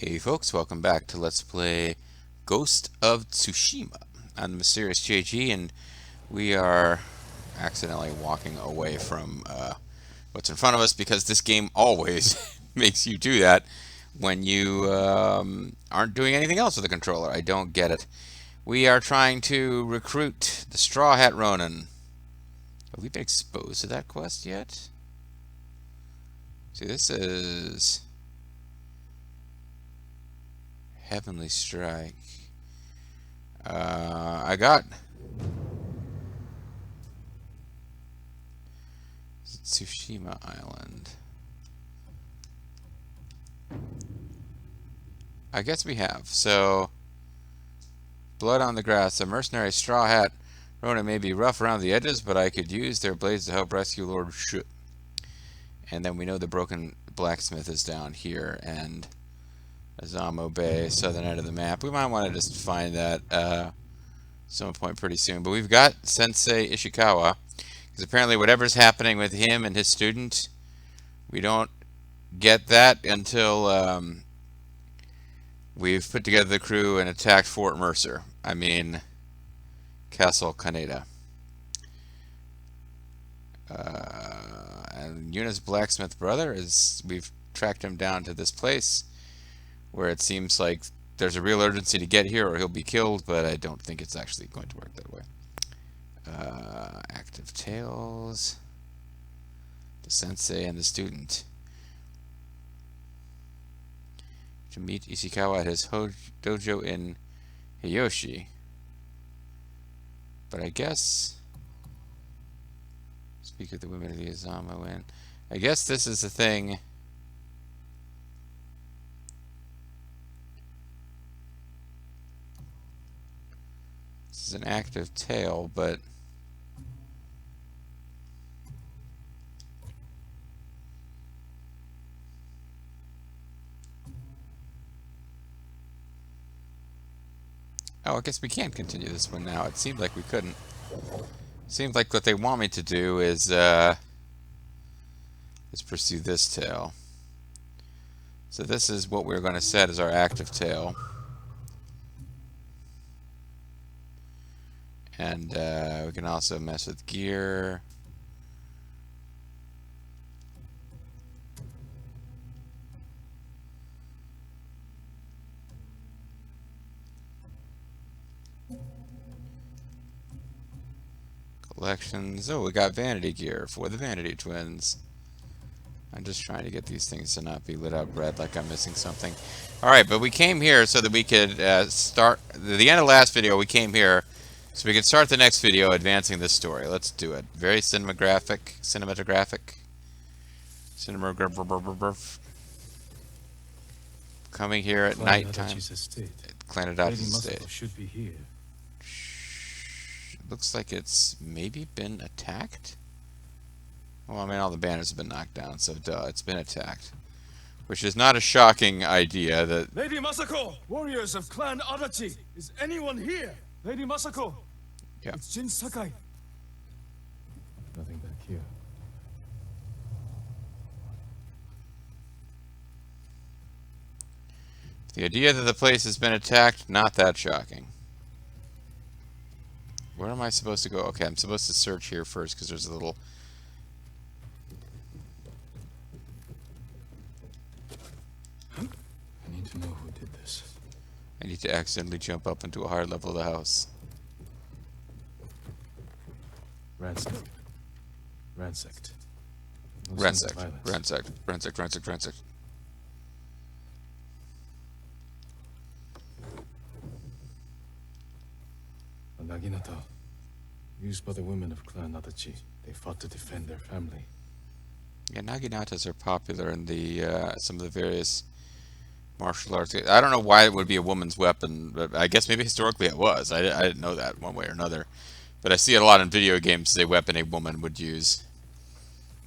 Hey folks, welcome back to Let's Play Ghost of Tsushima. I'm the Mysterious JG, and we are accidentally walking away from what's in front of us because this game always makes you do that when you aren't doing anything else with the controller. I don't get it. We are trying to recruit the Straw Hat Ronin. Have we been exposed to that quest yet? See, this is Heavenly Strike. I got Tsushima Island. I guess we have. So, blood on the grass. A mercenary straw hat Ronin may be rough around the edges, but I could use their blades to help rescue Lord Shu. And then we know the broken blacksmith is down here, and Azamo Bay, southern end of the map. We might want to just find that some point pretty soon. But we've got Sensei Ishikawa, because apparently whatever's happening with him and his student, we don't get that until we've put together the crew and attacked Fort Mercer. I mean, Castle Kaneda. And Yuna's blacksmith brother we've tracked him down to this place where it seems like there's a real urgency to get here or he'll be killed, but I don't think it's actually going to work that way. Active Tales, the sensei and the student. To meet Ishikawa at his dojo in Hiyoshi. But I guess, speak of the women of the Azamo Inn. I guess this is the thing. This is an active tale, but oh, I guess we can continue this one now. It seemed like we couldn't. Seems like what they want me to do is pursue this tale. So this is what we're going to set as our active tale. And we can also mess with gear. Collections. Oh, we got vanity gear for the Vanity Twins. I'm just trying to get these things to not be lit up red like I'm missing something. Alright, but we came here so that we could start... The end of the last video, we came here so we could start the next video advancing this story. Let's do it. Very cinematographic. Coming here at nighttime. Clan Adachi's estate. Should be here. Looks like it's maybe been attacked. Well, I mean, all the banners have been knocked down, so duh, it's been attacked. Which is not a shocking idea that... Lady Masako! Warriors of Clan Adachi! Is anyone here? Lady Masako! Yeah. It's Jin Sakai. Nothing back here. The idea that the place has been attacked, not that shocking. Where am I supposed to go? Okay, I'm supposed to search here first because there's a little... I need to know who did this. I need to accidentally jump up into a higher level of the house. Ransacked. No signs of violence. Ransacked. A Naginata. Used by the women of Clan Adachi. They fought to defend their family. Yeah, naginatas are popular in the some of the various martial arts. I don't know why it would be a woman's weapon, but I guess maybe historically it was. I didn't know that one way or another. But I see it a lot in video games, a weapon a woman would use.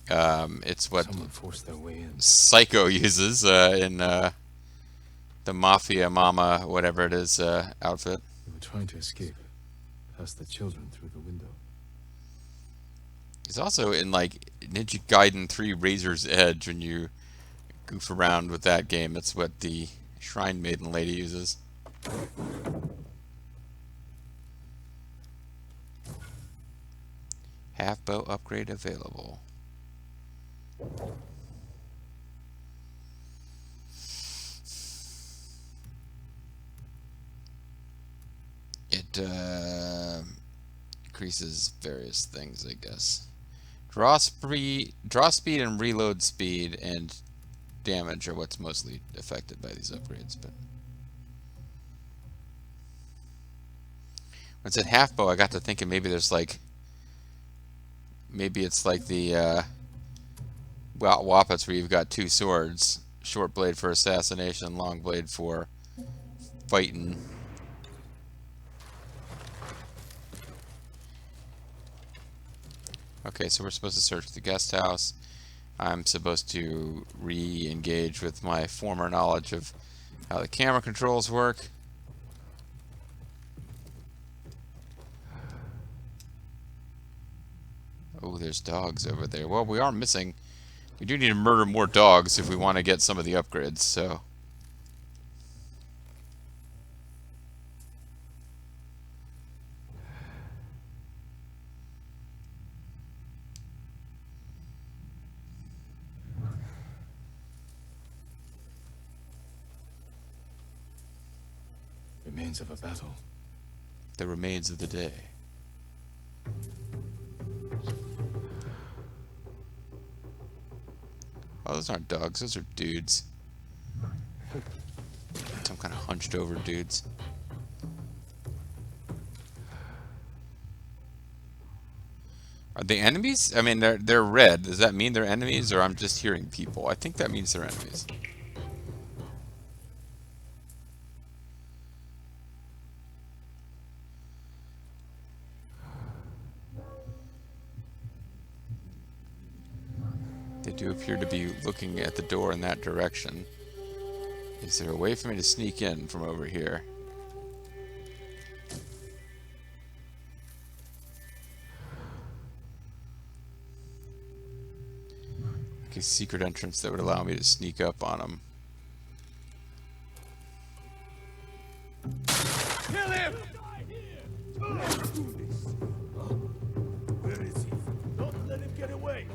It's what Someone forced their way in. Psycho uses in the Mafia Mama, whatever it is, outfit. They were trying to escape. Past the children through the window. He's also in like Ninja Gaiden 3 Razor's Edge when you goof around with that game. That's what the Shrine Maiden lady uses. Half bow upgrade available. It increases various things, I guess. Draw speed, and reload speed, and damage are what's mostly affected by these upgrades. But when it said half bow, I got to thinking maybe there's like, maybe it's like the Wappets where you've got two swords, short blade for assassination, long blade for fighting. Okay, so we're supposed to search the guest house. I'm supposed to re-engage with my former knowledge of how the camera controls work. Oh, there's dogs over there. Well, we are missing. We do need to murder more dogs if we want to get some of the upgrades, so. Remains of a battle. The remains of the day. Oh, those aren't dogs, those are dudes. Some kind of hunched over dudes. Are they enemies? I mean, they're red. Does that mean they're enemies, or I'm just hearing people? I think that means they're enemies. They do appear to be looking at the door in that direction. Is there a way for me to sneak in from over here? Like a secret entrance that would allow me to sneak up on them. Kill him! Where is he? Don't let him get away.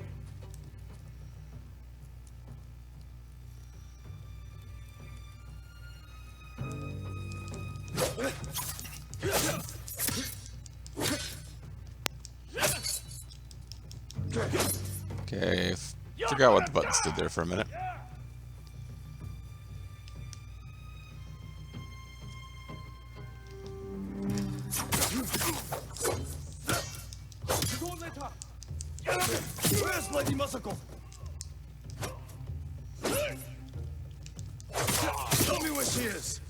Okay, forgot what the buttons did there for a minute. Where's Lady Masako? Tell me where she is.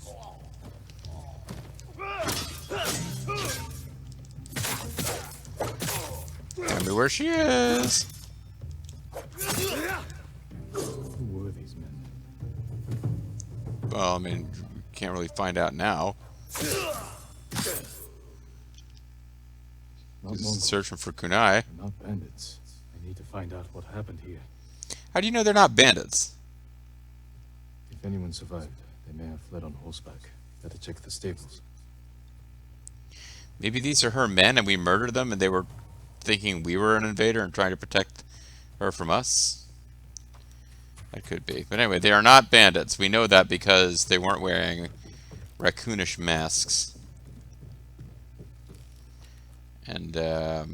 Tell me where she is. Who were these men? Well, I mean, can't really find out now. Not Just Mongols. searching for Kunai. They're not bandits. I need to find out what happened here. How do you know they're not bandits? If anyone survived, they may have fled on horseback. Better check the stables. Maybe these are her men and we murdered them and they were thinking we were an invader and trying to protect her from us? That could be. But anyway, they are not bandits. We know that because they weren't wearing raccoonish masks. And now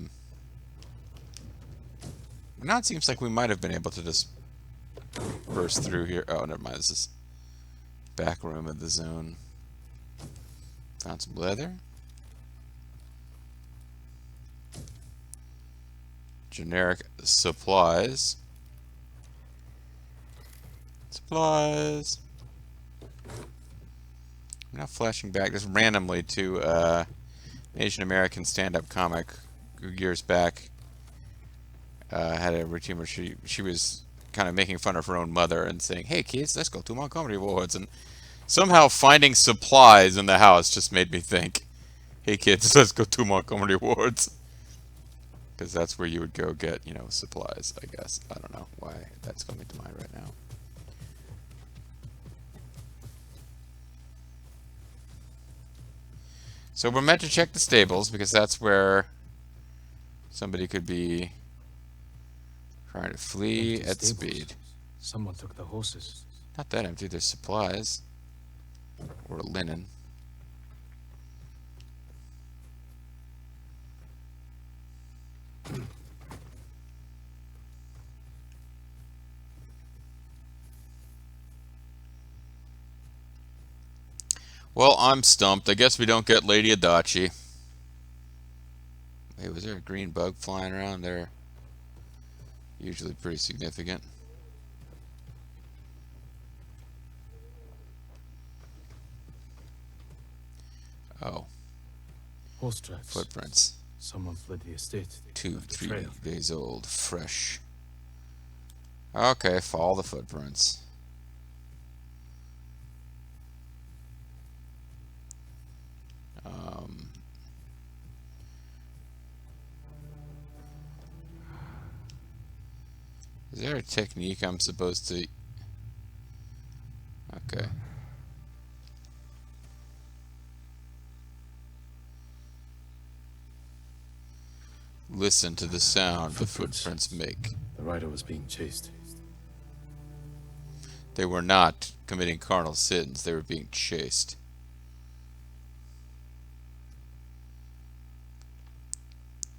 it seems like we might have been able to just burst through here. Oh, never mind. This is back room of the zone. Found some leather. Generic supplies. Supplies. I'm now flashing back just randomly to an Asian American stand-up comic who years back had a routine where she was kind of making fun of her own mother and saying, "Hey kids, let's go to Montgomery Woods," and somehow finding supplies in the house just made me think, "Hey kids, let's go to Montgomery Woods." Because that's where you would go get, you know, supplies, I guess. I don't know why that's coming to mind right now. So we're meant to check the stables because that's where somebody could be trying to flee Empty at stables. speed. Someone took the horses. Not that empty, there's supplies. Or linen. Well, I'm stumped. I guess we don't get Lady Adachi. Hey, was there a green bug flying around there? Usually pretty significant. Oh, Horse tracks. footprints. Someone fled the estate. 2, Left a 3 trail. days old. Fresh. Okay, follow the footprints. Is there a technique I'm supposed to... Okay. Listen to the sound the footprints make. The rider was being chased. They were not committing carnal sins, they were being chased.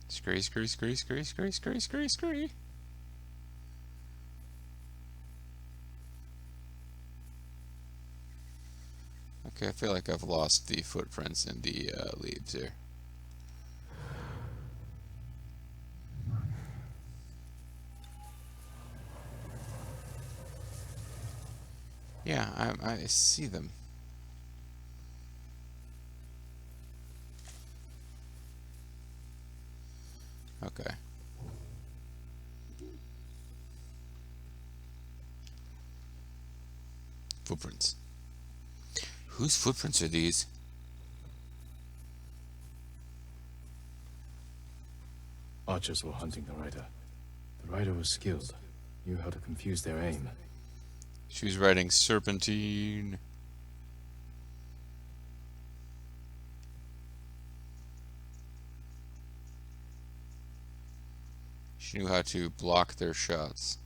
Scree, scree, scree, scree, scree, scree, scree, scree. Okay, I feel like I've lost the footprints in the leaves here. Yeah, I see them. Okay. Footprints. Whose footprints are these? Archers were hunting the rider. The rider was skilled, knew how to confuse their aim. She was riding serpentine. She knew how to block their shots.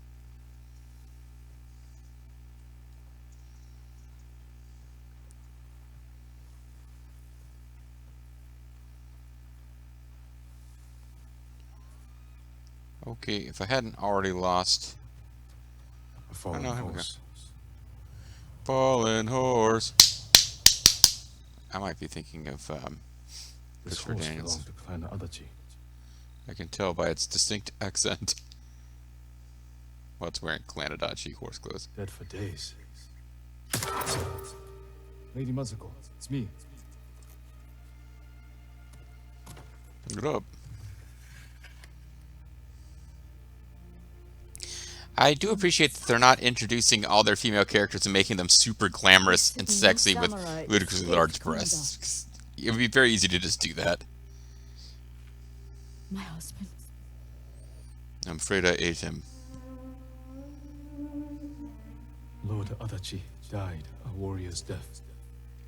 Okay, if I hadn't already lost... A fallen no, here we go. horse. Fallen horse. I might be thinking of This Christopher horse Daniels. belonged to Clan Adachi. I can tell by its distinct accent. Well, it's wearing Clanadachi horse clothes. Dead for days. Lady Masako, it's me. Pick it up. I do appreciate that they're not introducing all their female characters and making them super glamorous and sexy with ludicrously large breasts. It would be very easy to just do that. My husband. I'm afraid I ate him. Lord Adachi died a warrior's death,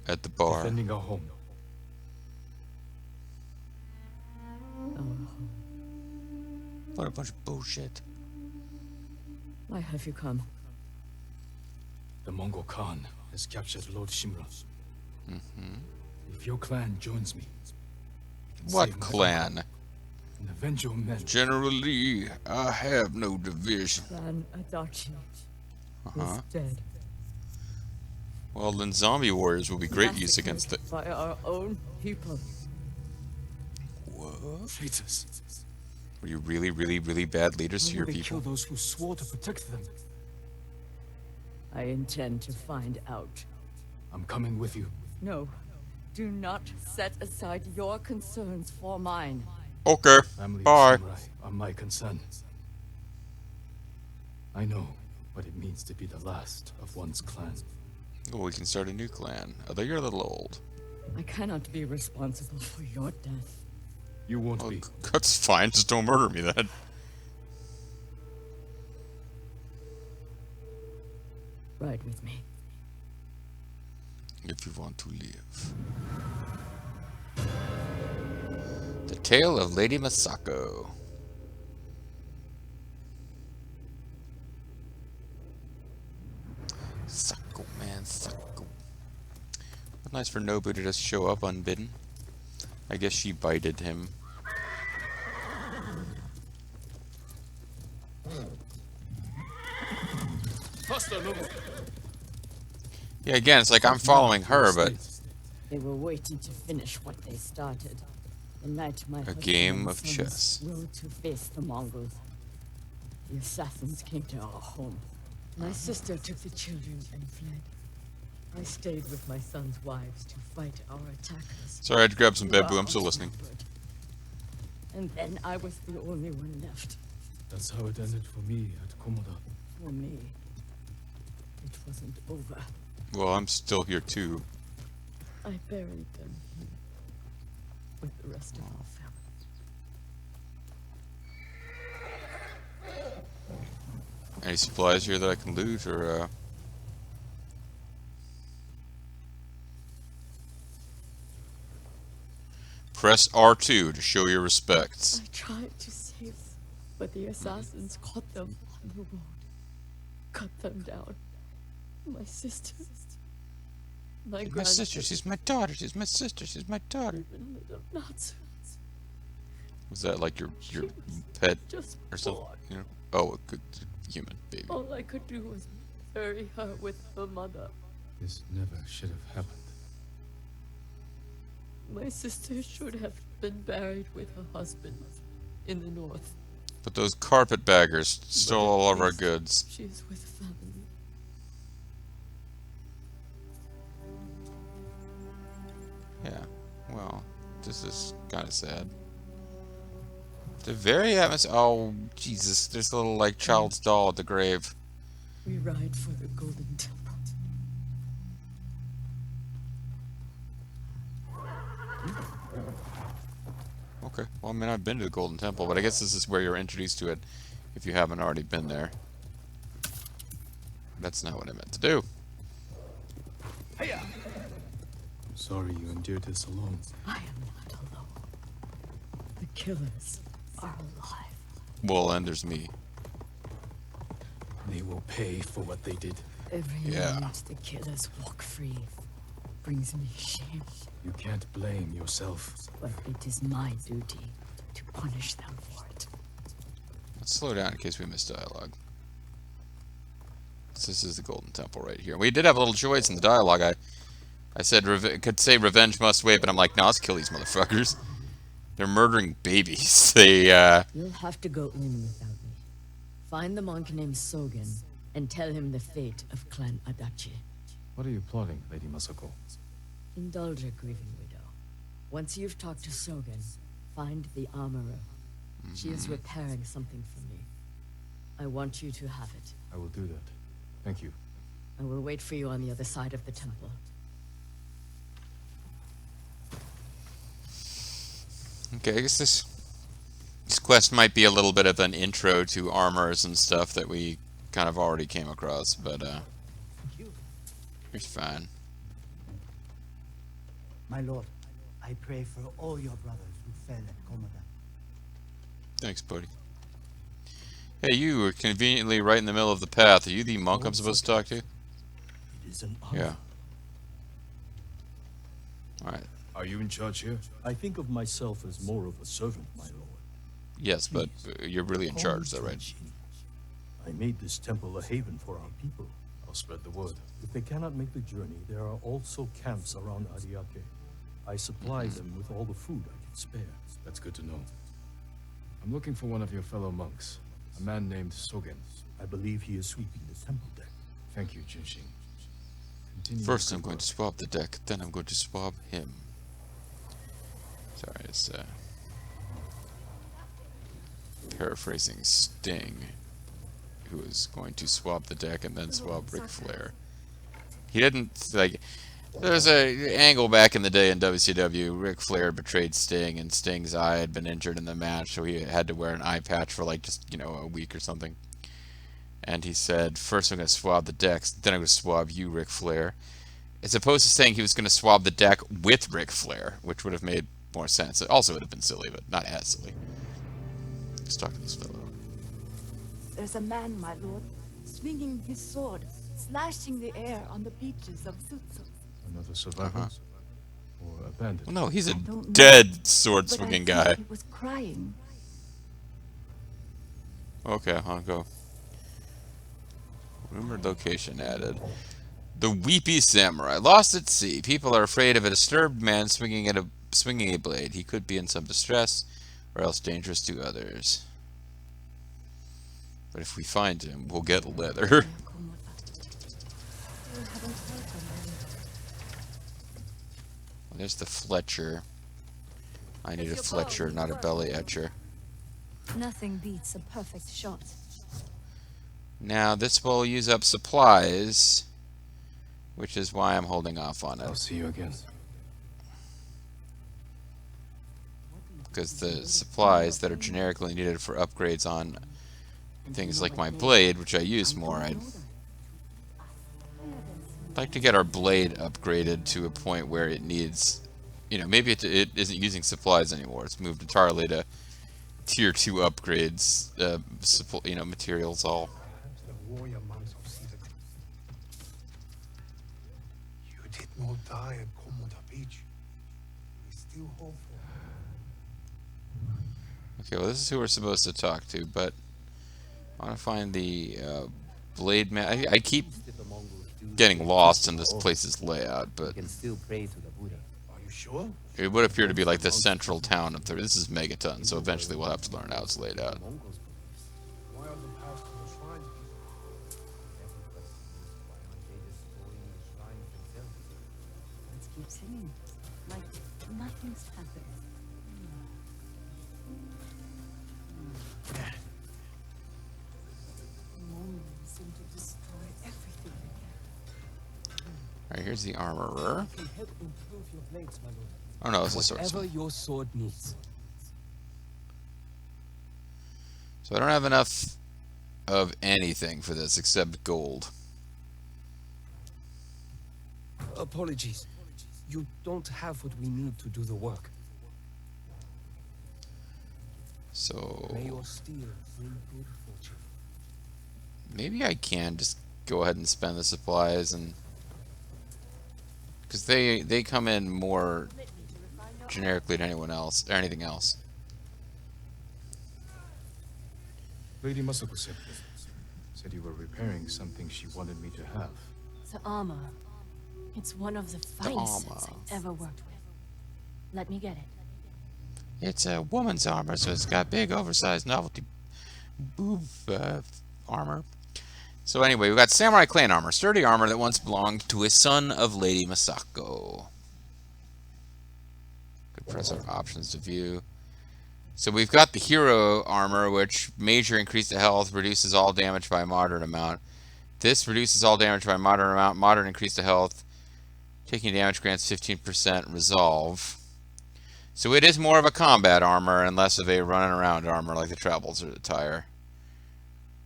At the bar. defending our home. What a bunch of bullshit. Why have you come? The Mongol Khan has captured Lord Shimura. If your clan joins me, we can What save my clan? uncle and avenge your men. General Lee, I have no division. Clan Adachi Uh-huh. is dead. Well, then zombie warriors will be great use Massacred against the... by our own people. What? Traitors. Were you really, really, really bad leaders to Why your would they kill people? those who swore to protect them? I intend to find out. I'm coming with you. No, do not set aside your concerns for mine. Okay, Family of bye. samurai are my concern. I know what it means to be the last of one's clan. Well, we can start a new clan, although you're a little old. I cannot be responsible for your death. You won't Well, be. that's fine, just don't murder me then. Ride with me. If you want to live. Tale of Lady Masako. Sako, man, Sako. Nice for Nobu to just show up unbidden. I guess she bited him. Yeah, again, it's like I'm following her, but They were waiting to finish what they started. The night my husband game and of sons chess. rode to face the Mongols. The assassins came to our home. My sister took the children and fled. I stayed with my sons' wives to fight our attackers. sorry, I had to grab some who bamboo. are I'm still listening. outnumbered. And then I was the only one left. That's how it ended for me at Komoda. For me, it wasn't over. Well, I'm still here too. I buried them here with the rest of our family. Any supplies here that I can loot, or press R2 to show your respects. I tried to save them, but the assassins caught them on the road, cut them down. My sister, my My sister, she's my daughter. She's my sister. She's my daughter. even little Natsu, Was that like your pet just or something? born. You know? Oh, a good human baby. All I could do was bury her with her mother. This never should have happened. My sister should have been buried with her husband in the north. But those carpetbaggers stole all of our goods. She is with family. Yeah. Well, this is kind of sad. The very atmosphere. Oh, Jesus! There's a little like child's doll at the grave. We ride for the Golden Temple. Okay. Well, I mean, I've been to the Golden Temple, but I guess this is where you're introduced to it if you haven't already been there. That's not what I meant to do. Sorry you endured this alone. I am not alone. The killers are alive. Well, and there's me. They will pay for what they did. Every Yeah. moment the killers walk free brings me shame, You can't blame yourself. but it is my duty to punish them for it. Let's slow down in case we miss dialogue. So this is the Golden Temple right here. We did have a little choice in the dialogue. I said could say revenge must wait, but I'm like, no, let's kill these motherfuckers. They're murdering babies. They You'll have to go in without me. Find the monk named Sogen and tell him the fate of Clan Adachi. What are you plotting, Lady Masako? Indulge a grieving widow. Once you've talked to Sogen, find the armorer. She is repairing something for me. I want you to have it. I will do that. Thank you. I will wait for you on the other side of the temple. okay. I guess this quest might be a little bit of an intro to armors and stuff that we kind of already came across, but it's fine. My lord, I pray for all your brothers who fell at Komoda. Thanks, buddy. Hey, you were conveniently right in the middle of the path. Are you the monk I'm supposed to talk to? It is an honor. Yeah. Alright. Are you in charge here? I think of myself as more of a servant, my lord. Yes, but you're really in charge, though, right? I made this temple a haven for our people. I'll spread the word. If they cannot make the journey, there are also camps around Ariake. I supply them with all the food I can spare. That's good to know. I'm looking for one of your fellow monks, a man named Sogen. I believe he is sweeping the temple deck. Thank you, Jinshin. Continue First your I'm good going to work. swab the deck, then I'm going to swab him. Sorry, it's paraphrasing Sting, who is going to swab the deck and then swab Ric Flair. He didn't, like, there was a angle back in the day in WCW. Ric Flair betrayed Sting, and Sting's eye had been injured in the match, so he had to wear an eye patch for like just, you know, a week or something. And he said, first I'm going to swab the decks, then I'm going to swab you, Ric Flair. As opposed to saying he was going to swab the deck with Ric Flair, which would have made more sense. It also would have been silly, but not as silly. Let's talk to this fellow. There's a man, my lord, swinging his sword, slashing the air on the beaches of Sutsu. Another survivor? Or abandoned? Well, no, he's a don't know, dead sword But I swinging think guy. he was crying. Okay, I'll go. Rumored location added. The Weepy Samurai. Lost at sea. People are afraid of a disturbed man swinging a blade. He could be in some distress, or else dangerous to others. But if we find him, we'll get leather. There's the Fletcher. I need a Fletcher, not a belly etcher. Nothing beats a perfect shot. Now, this will use up supplies, which is why I'm holding off on I'll it. see you again. Because the supplies that are generically needed for upgrades on things like my blade, which I use more, I'd like to get our blade upgraded to a point where it needs, you know, maybe it isn't using supplies anymore. It's moved entirely to tier 2 upgrades, you know, materials all. The warrior monks of Cedar. You did not die at Komoda Beach. We still hope for. Okay, well, this is who we're supposed to talk to, but I want to find the blade man. I keep getting lost in this place's layout, but can still pray to the Buddha. Are you sure? it would appear to be like the central town of this is Megaton, so eventually we'll have to learn how it's laid out. Why are the paths to the shrines? Let's keep singing. Like nothing's happened. Mongols seem to destroy everything. Alright, here's the armorer. Can help improve your blades, my lord. Oh no, it's a Whatever swordsman. your sword needs. So I don't have enough of anything for this except gold. Apologies. You don't have what we need to do the work. So May your steel bring good fortune. maybe I can just go ahead and spend the supplies, and because they come in more generically than anyone else or anything else. Lady Masako said you were repairing something she wanted me to have. The armor. It's one of the finest armor. sets I've ever worked with. Let me get it. It's a woman's armor, so it's got big, oversized novelty boob armor. So anyway, we've got Samurai Clan armor, sturdy armor that once belonged to a son of Lady Masako. Could press our options to view. So we've got the hero armor, which major increase to health, reduces all damage by a moderate amount. This reduces all damage by a moderate amount, moderate increase to health. Taking damage grants 15% resolve. So it is more of a combat armor and less of a running around armor like the Travels attire,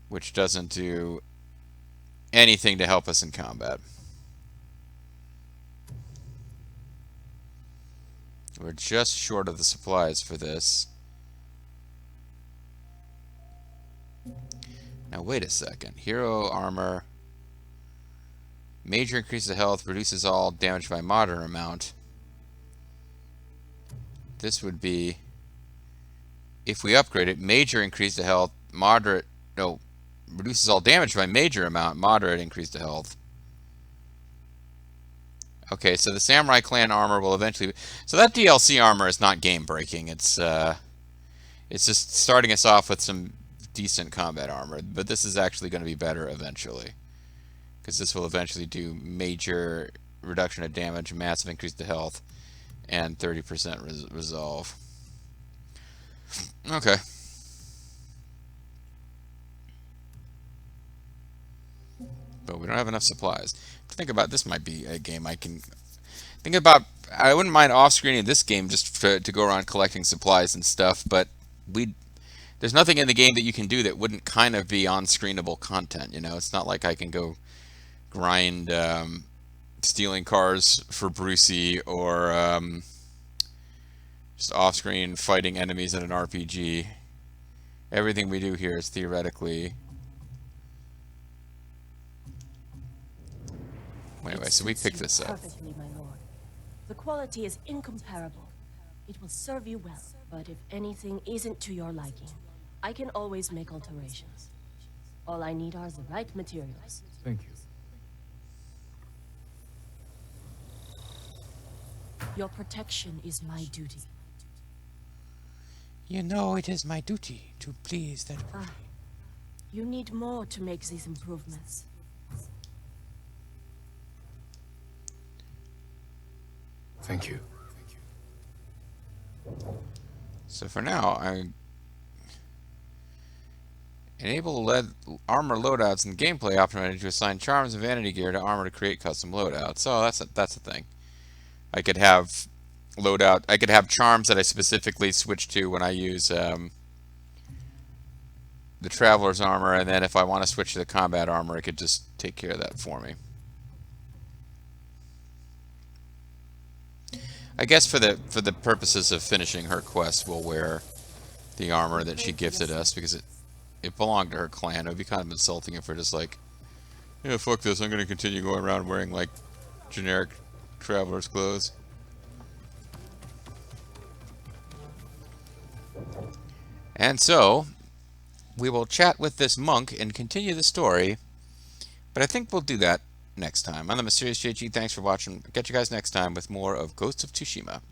which doesn't do anything to help us in combat. We're just short of the supplies for this. Now wait a second. Hero armor. Major increase of health, reduces all damage by moderate amount. This would be, if we upgrade it, major increase to health, moderate, no, reduces all damage by major amount, moderate increase to health. Okay, so the Samurai Clan armor will eventually, so that DLC armor is not game breaking. It's just starting us off with some decent combat armor, but this is actually going to be better eventually, because this will eventually do major reduction of damage, massive increase to health, and 30% resolve. Okay. But we don't have enough supplies. Think about, this might be a game I can think about. I wouldn't mind off-screening this game just to go around collecting supplies and stuff, but there's nothing in the game that you can do that wouldn't kind of be on-screenable content, you know? It's not like I can go grind stealing cars for Brucey, or just off-screen fighting enemies in an RPG. Everything we do here is theoretically... Anyway, so we picked this up. Perfectly, my lord. The quality is incomparable. It will serve you well, but if anything isn't to your liking, I can always make alterations. All I need are the right materials. Thank you. Your protection is my duty. You know it is my duty to please that... You need more to make these improvements. Thank you. So for now, I enable lead armor loadouts in gameplay optimized to assign charms and vanity gear to armor to create custom loadouts. So that's a thing. I could have loadout. I could have charms that I specifically switch to when I use the traveler's armor, and then if I want to switch to the combat armor, it could just take care of that for me. I guess for the purposes of finishing her quest, we'll wear the armor that she gifted us because it belonged to her clan. It would be kind of insulting if we're just like, yeah, fuck this, I'm going to continue going around wearing like generic traveler's clothes. And so, we will chat with this monk and continue the story, but I think we'll do that next time. I'm the Mysterious JG. Thanks for watching. I'll catch you guys next time with more of Ghosts of Tsushima.